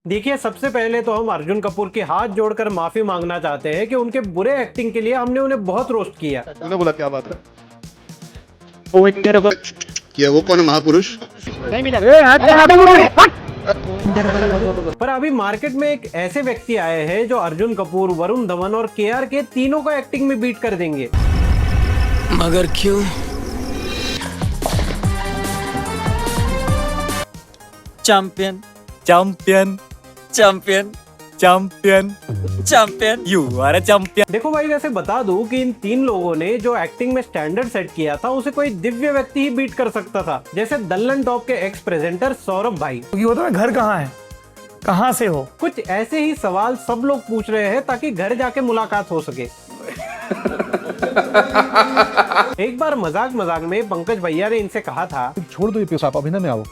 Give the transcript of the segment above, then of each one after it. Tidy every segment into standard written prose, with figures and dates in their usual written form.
देखिए, सबसे पहले तो हम अर्जुन कपूर के हाथ जोड़कर माफी मांगना चाहते हैं कि उनके बुरे एक्टिंग के लिए हमने उन्हें बहुत रोस्ट किया। तूने बोला क्या बात है? क्या वो कौन है महापुरुष? पर अभी मार्केट में एक ऐसे व्यक्ति आए हैं जो अर्जुन कपूर, वरुण धवन और केआर के तीनों को एक्टिंग में बीट कर देंगे। मगर क्यों? Champion champion champion champion champion, you are a champion. देखो भाई, वैसे बता दूं कि इन तीन लोगों ने जो एक्टिंग में स्टैंडर्ड सेट किया था उसे कोई दिव्य व्यक्ति ही बीट कर सकता था, जैसे दल्लन टॉप के एक्स प्रेजेंटर सौरभ भाई। वो तो घर कहाँ है, कहाँ से हो? कुछ ऐसे ही सवाल सब लोग पूछ रहे हैं ताकि घर जाके मुलाकात हो सके। एक बार मजाक मजाक में पंकज भैया ने इनसे कहा था, छोड़ दो ये पेशाब, अभी ना मैं आओ।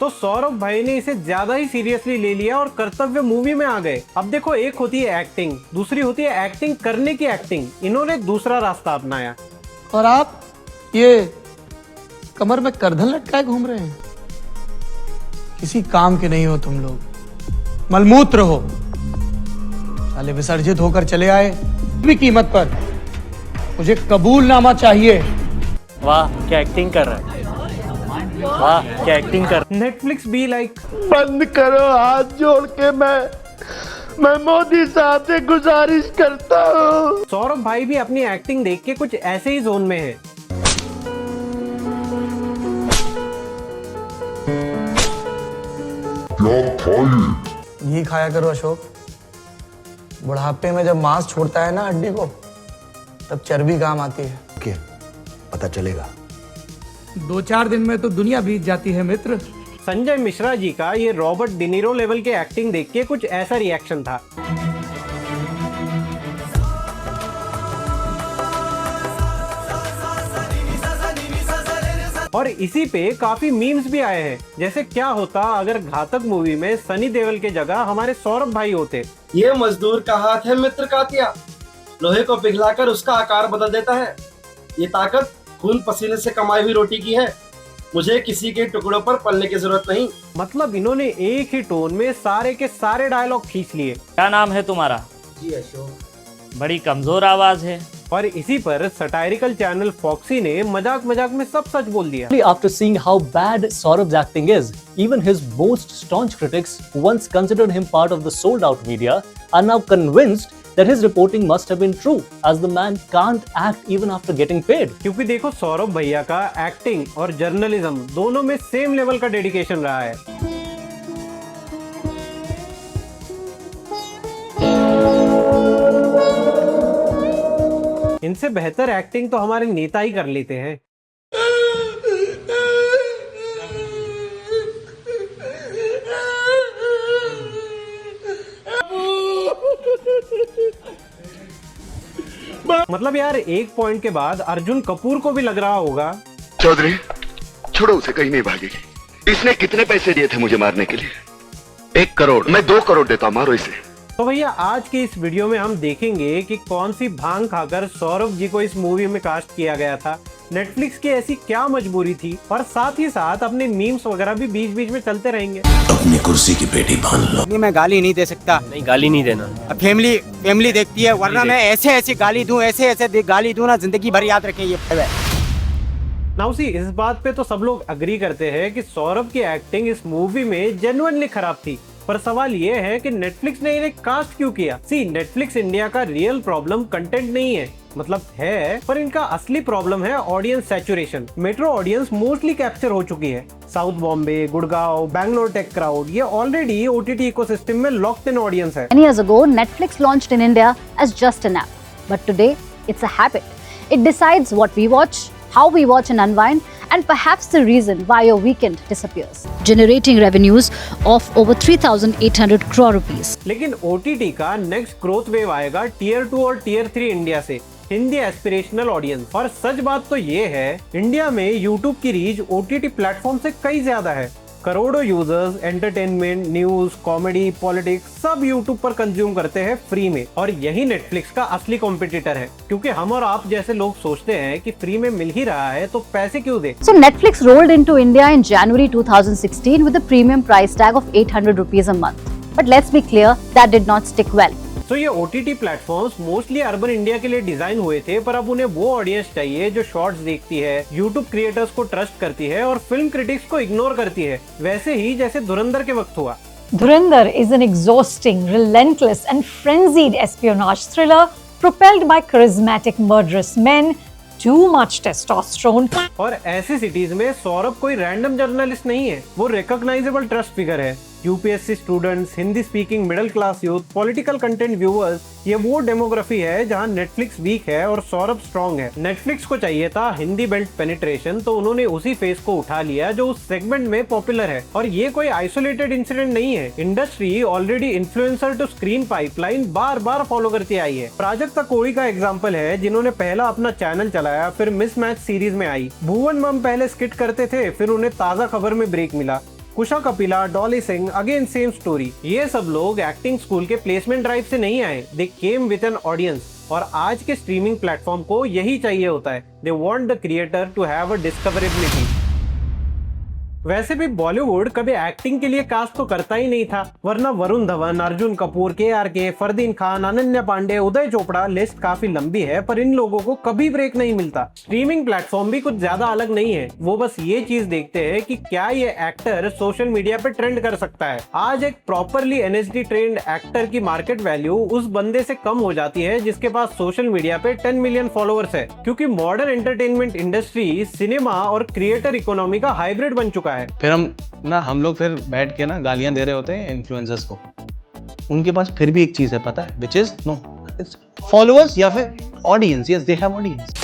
तो सौरभ भाई ने इसे ज्यादा ही सीरियसली ले लिया और कर्तव्य मूवी में आ गए। अब देखो, एक होती है एक्टिंग, दूसरी होती है एक्टिंग करने की एक्टिंग। इन्होंने दूसरा रास्ता अपनाया। और आप ये कमर में करधन लटकाए घूम रहे हैं, किसी काम के नहीं हो तुम लोग, मलमूत्र हो। साले विसर्जित होकर चले आए भी कीमत पर, मुझे कबूलनामा चाहिए। वाह क्या एक्टिंग कर रहा है, वाह क्या एक्टिंग कर। नेटफ्लिक्स भी लाइक, बंद करो हाथ जोड़ के, मैं मोदी साहब से गुजारिश करता हूँ। सौरभ भाई भी अपनी एक्टिंग देख के कुछ ऐसे ही जोन में है। घी खाया करो अशोक, बुढ़ापे में जब मांस छोड़ता है ना हड्डी को, तब चर्बी काम आती है। क्या पता चलेगा? 2-4 दिन में तो दुनिया बीत जाती है मित्र। संजय मिश्रा जी का ये रॉबर्ट डिनीरो लेवल के एक्टिंग देख के कुछ ऐसा रिएक्शन था। और इसी पे काफी मीम्स भी आए हैं, जैसे क्या होता अगर घातक मूवी में सनी देओल के जगह हमारे सौरभ भाई होते। ये मजदूर का हाथ है मित्र कातिया, लोहे को पिघलाकर उसका आकार बदल देता है। ये ताकत खून पसीने से कमाई हुई रोटी की है, मुझे किसी के टुकड़ों पर पलने की जरूरत नहीं। मतलब इन्होंने एक ही टोन में सारे के सारे डायलॉग खींच लिए। क्या नाम है तुम्हारा? जी अशोक। बड़ी कमजोर आवाज है। और इसी पर सटायरिकल चैनल फॉक्सी ने मजाक मजाक में सब सच बोल दिया। After seeing how bad Saurabh's acting is, even his most staunch critics who once considered him part of the sold out media are now convinced that his reporting must have been true, as the man can't act even after getting paid. क्योंकि देखो, सौरभ भैया का acting और journalism दोनों में same level का dedication रहा है। इनसे बेहतर एक्टिंग तो हमारे नेता ही कर लेते हैं। मतलब यार, एक पॉइंट के बाद अर्जुन कपूर को भी लग रहा होगा, चौधरी छोड़ो उसे, कहीं नहीं भागेगी। इसने कितने पैसे दिए थे मुझे मारने के लिए? 1 करोड़। मैं 2 करोड़ देता हूँ, मारो इसे। तो भैया आज की इस वीडियो में हम देखेंगे कि कौन सी भांग खाकर सौरभ जी को इस मूवी में कास्ट किया गया था, नेटफ्लिक्स की ऐसी क्या मजबूरी थी, और साथ ही साथ अपने मीम्स वगैरह भी बीच बीच में चलते रहेंगे। अपनी कुर्सी की पेटी बांध लो। मैं गाली नहीं दे सकता। नहीं, गाली नहीं देना। फैमिली देखती है, वरना मैं ऐसे गाली दूं, ऐसे गाली दूं ना, जिंदगी भर याद रखें ये। नाउ सी, इस बात पे तो सब लोग अग्री करते हैं कि सौरभ की एक्टिंग इस मूवी में जेन्युइनली खराब थी। पर सवाल ये है कि नेटफ्लिक्स ने इन्हें कास्ट क्यों किया? सी, नेटफ्लिक्स इंडिया का रियल प्रॉब्लम कंटेंट नहीं है, मतलब है, पर इनका असली प्रॉब्लम है audience saturation. Metro audience mostly capture हो चुकी है। South Bombay, Gurgaon, Bangalore tech crowd, ये ऑलरेडी ओटीटी इकोसिस्टम में लॉक्ड इन ऑडियंस है। Many years ago, Netflix launched in India as just an app, but today it's a habit. It decides what we watch, how we watch and unwind, and perhaps the reason why your weekend disappears, generating revenues of over 3,800 crore rupees. लेकिन OTT का next growth wave आएगा Tier 2 और Tier 3 India से, Hindi aspirational audience. और सच बात तो ये है, इंडिया में YouTube की रीच OTT प्लेटफॉर्म से कई ज्यादा है। करोड़ों users entertainment, news, comedy, politics सब यूट्यूब पर कंज्यूम करते हैं फ्री में, और यही नेटफ्लिक्स का असली कॉम्पिटिटर है, क्योंकि हम और आप जैसे लोग सोचते हैं कि फ्री में मिल ही रहा है तो पैसे क्यों दे। So Netflix rolled into India in January 2016 with a premium price tag of 800 rupees a month. But let's be clear, that did not stick well. तो ये OTT platforms mostly urban India के लिए डिजाइन हुए थे, पर अब उन्हें वो ऑडियंस चाहिए जो शॉर्ट्स देखती है, यूट्यूब क्रिएटर्स को ट्रस्ट करती है और फिल्म क्रिटिक्स को इग्नोर करती है, वैसे ही जैसे धुरंधर के वक्त हुआ। Dhurandhar is an exhausting, relentless and frenzied espionage thriller propelled by charismatic murderous men, too much testosterone. और ऐसी सिटीज में सौरभ कोई रैंडम जर्नलिस्ट नहीं है, वो रिकॉग्नाइजेबल ट्रस्ट फिगर है। UPSC students, Hindi speaking middle class youth, political content viewers, ये वो डेमोग्राफी है जहां नेटफ्लिक्स वीक है और सौरभ स्ट्रॉन्ग है। नेटफ्लिक्स को चाहिए था हिंदी बेल्ट पेनिट्रेशन, तो उन्होंने उसी फेस को उठा लिया जो उस सेगमेंट में पॉपुलर है। और ये कोई आइसोलेटेड इंसिडेंट नहीं है, industry already influencer to screen pipeline बार बार फॉलो करती आई है। प्राजक्ता कोई का एग्जाम्पल है, जिन्होंने पहला अपना चैनल चलाया, फिर मिसमैच सीरीज में आई। भुवन मम पहले स्किट करते थे, फिर उन्हें ताजा खबर में ब्रेक मिला। Kusha Kapila, Dolly Singh, again same story. ये सब लोग एक्टिंग स्कूल के प्लेसमेंट ड्राइव से नहीं आए, they came with an audience. और आज के स्ट्रीमिंग प्लेटफॉर्म को यही चाहिए होता है, they want the creator to have a discoverability. वैसे भी बॉलीवुड कभी एक्टिंग के लिए कास्ट तो करता ही नहीं था, वरना वरुण धवन, अर्जुन कपूर, KRK, फरदीन खान, अनन्या पांडे, उदय चोपड़ा, लिस्ट काफी लंबी है, पर इन लोगों को कभी ब्रेक नहीं मिलता। स्ट्रीमिंग प्लेटफॉर्म भी कुछ ज्यादा अलग नहीं है, वो बस ये चीज देखते हैं कि क्या ये एक्टर सोशल मीडिया पे ट्रेंड कर सकता है। आज एक प्रॉपरली NSD ट्रेंड एक्टर की मार्केट वैल्यू उस बंदे से कम हो जाती है जिसके पास सोशल मीडिया पे 10 मिलियन फॉलोअर्स है, क्योंकि मॉडर्न एंटरटेनमेंट इंडस्ट्री सिनेमा और क्रिएटर इकोनॉमी का हाइब्रिड बन चुका है। फिर हम लोग फिर बैठ के ना गालियां दे रहे होते हैं इन्फ्लुएंसर्स को। उनके पास फिर भी एक चीज है, पता है, which is no फॉलोअर्स या फिर audience. Yes, they have audience.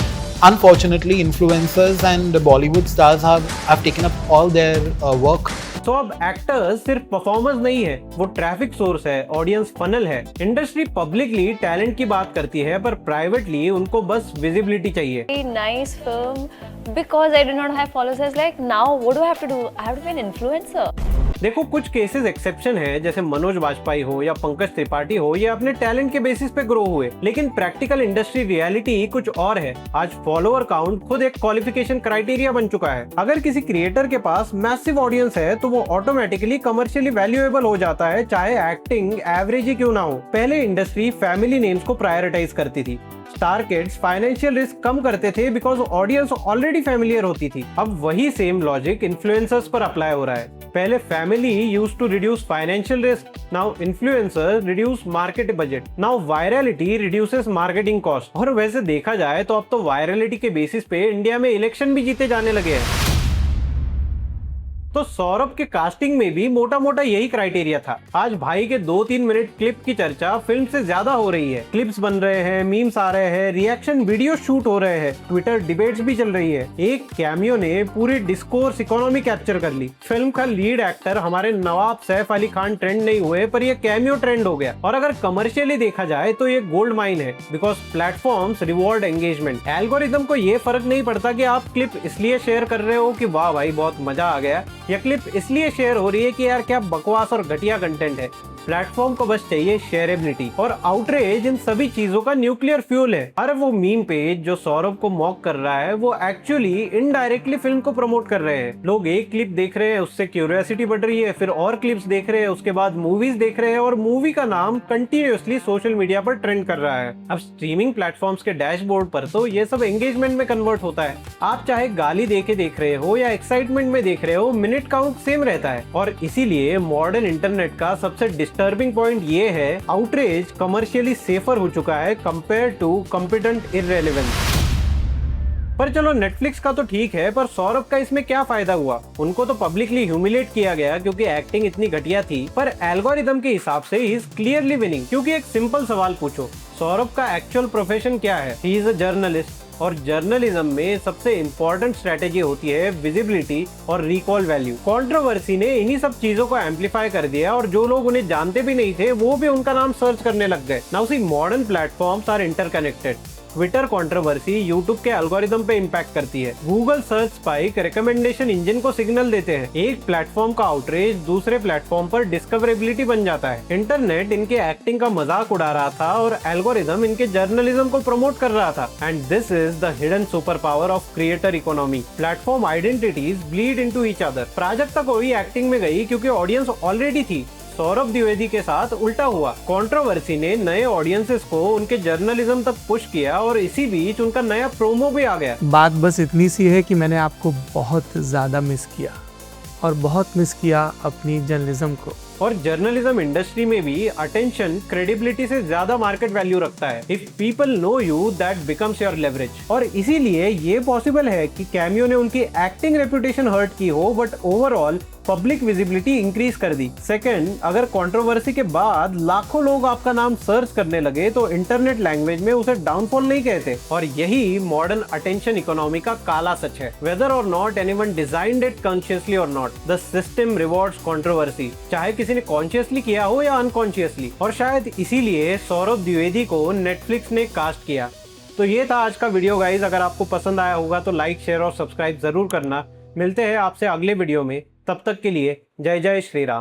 Unfortunately, influencers and Bollywood stars have taken up all their work. तो अब एक्टर्स सिर्फ परफॉर्मर्स नहीं है, वो ट्रैफिक सोर्स है, ऑडियंस फनल है। इंडस्ट्री पब्लिकली टैलेंट की बात करती है, पर प्राइवेटली उनको बस विजिबिलिटी चाहिए। Nice film because I did not have followers. I was like, now what do I have to do? I have to be an influencer. देखो, कुछ केसेस एक्सेप्शन है, जैसे मनोज वाजपेयी हो या पंकज त्रिपाठी हो, ये अपने टैलेंट के बेसिस पे ग्रो हुए, लेकिन प्रैक्टिकल इंडस्ट्री रियलिटी कुछ और है। आज फॉलोअर काउंट खुद एक क्वालिफिकेशन क्राइटेरिया बन चुका है। अगर किसी क्रिएटर के पास मैसिव ऑडियंस है तो वो ऑटोमेटिकली कमर्शियली वैल्यूएबल हो जाता है, चाहे एक्टिंग एवरेज ही क्यों ना हो। पहले इंडस्ट्री फैमिली नेम्स को प्रायोरिटाइज करती थी। स्टार किड्स फाइनेंशियल रिस्क कम करते थे बिकॉज ऑडियंस ऑलरेडी फैमिलियर होती थी। अब वही सेम लॉजिक इन्फ्लुएंसर्स पर अप्लाई हो रहा है। पहले family used to reduce financial risk, now influencer reduce market budget, now virality reduces marketing cost. और वैसे देखा जाए तो अब तो वायरलिटी के बेसिस पे इंडिया में इलेक्शन भी जीते जाने लगे हैं। तो सौरभ के कास्टिंग में भी मोटा मोटा यही क्राइटेरिया था। आज भाई के 2-3 मिनट क्लिप की चर्चा फिल्म से ज्यादा हो रही है। क्लिप्स बन रहे हैं, मीम्स आ रहे हैं, रिएक्शन वीडियो शूट हो रहे हैं, ट्विटर डिबेट्स भी चल रही है। एक कैमियो ने पूरी डिस्कोर्स इकोनॉमी कैप्चर कर ली। फिल्म का लीड एक्टर हमारे नवाब सैफ अली खान ट्रेंड नहीं हुए, पर ये कैमियो ट्रेंड हो गया। और अगर कमर्शियली देखा जाए तो ये गोल्ड माइन है, because platforms reward engagement. Algorithm को ये फर्क नहीं पड़ता कि आप क्लिप इसलिए शेयर कर रहे हो कि वाह भाई बहुत मजा आ गया, या क्लिप इसलिए शेयर हो रही है कि यार क्या बकवास और घटिया कंटेंट है। प्लेटफॉर्म को बस चाहिए शेयरेबिलिटी, और आउटरीच इन सभी चीजों का न्यूक्लियर फ्यूल है। अरे वो मीम पेज जो सौरभ को मॉक कर रहा है, वो एक्चुअली इनडायरेक्टली फिल्म को प्रमोट कर रहे हैं। लोग एक क्लिप देख रहे हैं, उससे क्यूरियोसिटी बढ़ रही है, फिर और क्लिप्स देख रहे हैं, उसके बाद मूवीज देख रहे हैं, और मूवी का नाम कंटिन्यूअसली सोशल मीडिया पर ट्रेंड कर रहा है। अब स्ट्रीमिंग प्लेटफॉर्म्स के डैशबोर्ड पर तो ये सब एंगेजमेंट में कन्वर्ट होता है। आप चाहे गाली देके देख रहे हो या एक्साइटमेंट में देख रहे हो, मिनट काउंट सेम रहता है। और इसीलिए मॉडर्न इंटरनेट का सबसे डिस्टर्बिंग पॉइंट ये है, आउटरीच कमर्शियली सेफर हो चुका है कंपेयर टू कॉम्पिटेंट इररेलेवेंस। पर चलो नेटफ्लिक्स का तो ठीक है, पर सौरभ का इसमें क्या फायदा हुआ? उनको तो पब्लिकली ह्यूमिलेट किया गया क्योंकि एक्टिंग इतनी घटिया थी, पर एल्गोरिदम के हिसाब से ही इज क्लियरली विनिंग। क्योंकि एक सिंपल सवाल पूछो, सौरभ का एक्चुअल प्रोफेशन क्या है? ही इज अ जर्नलिस्ट, और जर्नलिज्म में सबसे इंपॉर्टेंट स्ट्रेटेजी होती है विजिबिलिटी और रिकॉल वैल्यू। कंट्रोवर्सी ने इन्हीं सब चीजों को एम्पलीफाई कर दिया, और जो लोग उन्हें जानते भी नहीं थे वो भी उनका नाम सर्च करने लग गए। Now see, modern platforms are interconnected. Twitter controversy YouTube के एल्गोरिदम पे इम्पैक्ट करती है। Google search spike recommendation engine को सिग्नल देते हैं। एक प्लेटफॉर्म का आउटरीच दूसरे प्लेटफॉर्म पर डिस्कवरेबिलिटी बन जाता है। इंटरनेट इनके एक्टिंग का मजाक उड़ा रहा था और एल्गोरिदम इनके जर्नलिज्म को प्रमोट कर रहा था। And this is the hidden super power of creator economy. Platform identities bleed into each other. Prajakta कोई एक्टिंग में गई क्योंकि ऑडियंस ऑलरेडी थी। सौरभ द्विवेदी के साथ उल्टा हुआ। कंट्रोवर्सी ने नए ऑडियंसेस को उनके जर्नलिज्म तक पुश किया और इसी बीच उनका नया प्रोमो भी आ गया। बात बस इतनी सी है कि मैंने आपको बहुत ज्यादा मिस किया और बहुत मिस किया अपनी जर्नलिज्म को। और जर्नलिज्म इंडस्ट्री में भी अटेंशन क्रेडिबिलिटी से ज्यादा मार्केट वैल्यू रखता है। If people know you that becomes your leverage. और इसीलिए ये पॉसिबल है कि कैमियो ने उनकी एक्टिंग रेपुटेशन हर्ट की हो but overall public visibility increase कर दी। सेकंड, अगर कंट्रोवर्सी के बाद लाखों लोग आपका नाम सर्च करने लगे तो इंटरनेट लैंग्वेज में उसे डाउनफॉल नहीं कहते। और यही मॉडर्न अटेंशन इकोनॉमी का काला सच है। वेदर और not anyone designed it consciously और not, the system rewards controversy, चाहे किसी ने कॉन्शियसली किया हो या अनकॉन्शियसली। और शायद इसीलिए सौरभ द्विवेदी को नेटफ्लिक्स ने कास्ट किया। तो ये था आज का वीडियो गाइज। अगर आपको पसंद आया होगा तो लाइक, शेयर और सब्सक्राइब जरूर करना। मिलते हैं आपसे अगले वीडियो में, तब तक के लिए जय जय श्री राम।